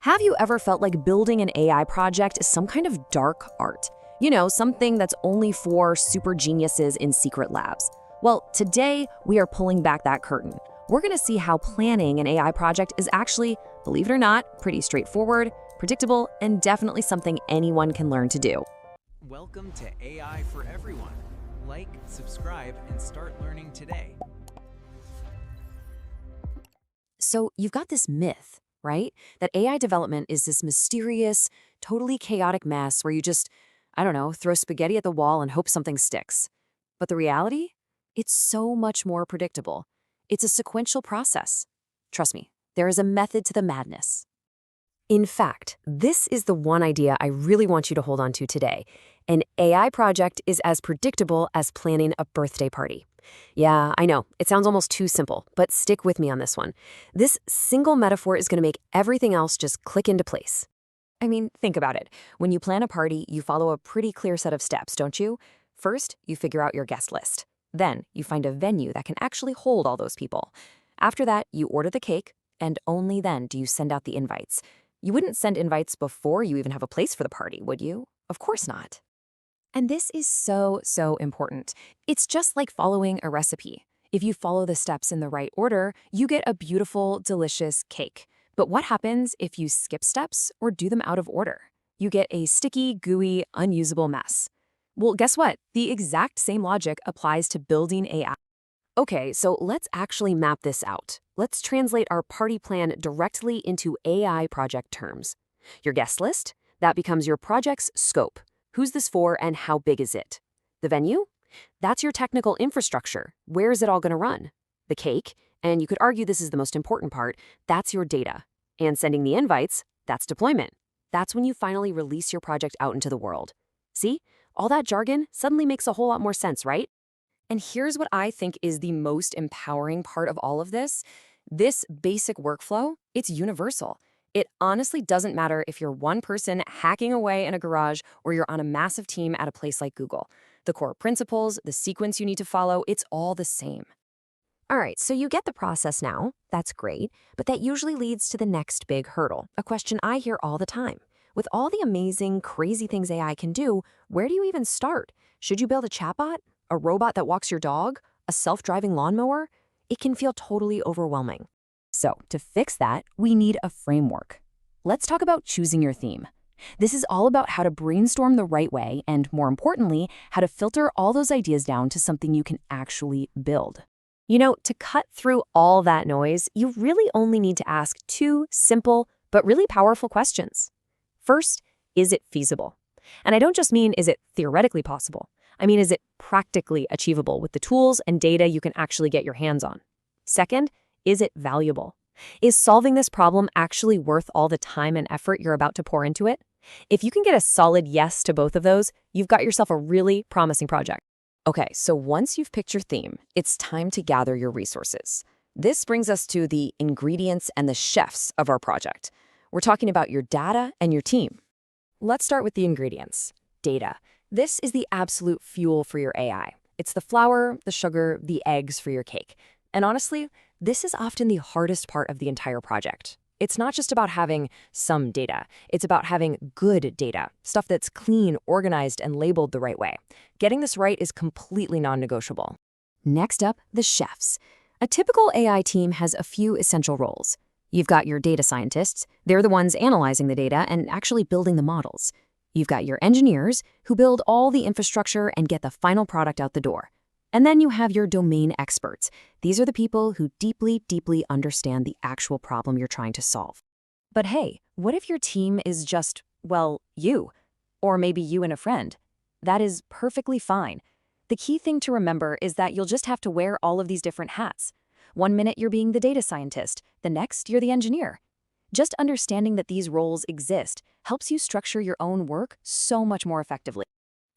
Have you ever felt like building an AI project is some kind of dark art? You know, something that's only for super geniuses in secret labs. Well, today we are pulling back that curtain. We're going to see how planning an AI project is actually, believe it or not, pretty straightforward, predictable, and definitely something anyone can learn to do. Welcome to AI for Everyone. Like, subscribe, and start learning today. So you've got this myth, right? That AI development is this mysterious, totally chaotic mess where you just, I don't know, throw spaghetti at the wall and hope something sticks. But the reality? It's so much more predictable. It's a sequential process. Trust me, there is a method to the madness. In fact, this is the one idea I really want you to hold on to today. An AI project is as predictable as planning a birthday party. Yeah, I know, it sounds almost too simple, but stick with me on this one. This single metaphor is going to make everything else just click into place. I mean, think about it. When you plan a party, you follow a pretty clear set of steps, don't you? First, you figure out your guest list. Then, you find a venue that can actually hold all those people. After that, you order the cake, and only then do you send out the invites. You wouldn't send invites before you even have a place for the party, would you? Of course not. And this is so important. It's just like following a recipe. If you follow the steps in the right order, you get a beautiful, delicious cake. But what happens if you skip steps or do them out of order? You get a sticky, gooey, unusable mess. Well, guess what? The exact same logic applies to building AI. Okay, so let's actually map this out. Let's translate our party plan directly into AI project terms. Your guest list, that becomes your project's scope. Who's this for and how big is it? The venue? That's your technical infrastructure. Where is it all going to run? The cake, and you could argue this is the most important part, that's your data. And sending the invites, that's deployment. That's when you finally release your project out into the world. See? All that jargon suddenly makes a whole lot more sense, right? And here's what I think is the most empowering part of all of this. This basic workflow, it's universal. It honestly doesn't matter if you're one person hacking away in a garage or you're on a massive team at a place like Google. The core principles, the sequence you need to follow, it's all the same. All right, so you get the process now. That's great. But that usually leads to the next big hurdle, a question I hear all the time. With all the amazing, crazy things AI can do, where do you even start? Should you build a chatbot? A robot that walks your dog? A self-driving lawnmower? It can feel totally overwhelming. So, to fix that, we need a framework. Let's talk about choosing your theme. This is all about how to brainstorm the right way and, more importantly, how to filter all those ideas down to something you can actually build. You know, to cut through all that noise, you really only need to ask two simple but really powerful questions. First, is it feasible? And I don't just mean is it theoretically possible. I mean, is it practically achievable with the tools and data you can actually get your hands on? Second, is it valuable? Is solving this problem actually worth all the time and effort you're about to pour into it? If you can get a solid yes to both of those, you've got yourself a really promising project. Okay, so once you've picked your theme, it's time to gather your resources. This brings us to the ingredients and the chefs of our project. We're talking about your data and your team. Let's start with the ingredients. Data. This is the absolute fuel for your AI. It's the flour, the sugar, the eggs for your cake. And honestly, this is often the hardest part of the entire project. It's not just about having some data. It's about having good data, stuff that's clean, organized, and labeled the right way. Getting this right is completely non-negotiable. Next up, the chefs. A typical AI team has a few essential roles. You've got your data scientists. They're the ones analyzing the data and actually building the models. You've got your engineers who build all the infrastructure and get the final product out the door. And then you have your domain experts. These are the people who deeply understand the actual problem you're trying to solve. But hey, what if your team is just, well, you? Or maybe you and a friend? That is perfectly fine. The key thing to remember is that you'll just have to wear all of these different hats. One minute you're being the data scientist, the next you're the engineer. Just understanding that these roles exist helps you structure your own work so much more effectively.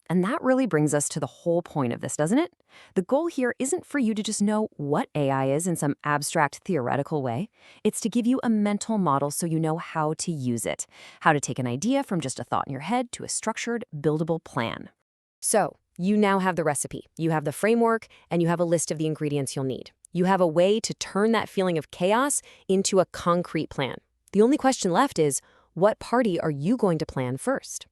And that really brings us to the whole point of this, doesn't it? The goal here isn't for you to just know what AI is in some abstract theoretical way. It's to give you a mental model so you know how to use it, how to take an idea from just a thought in your head to a structured, buildable plan. So, you now have the recipe, you have the framework, and you have a list of the ingredients you'll need. You have a way to turn that feeling of chaos into a concrete plan. The only question left is, What party are you going to plan first?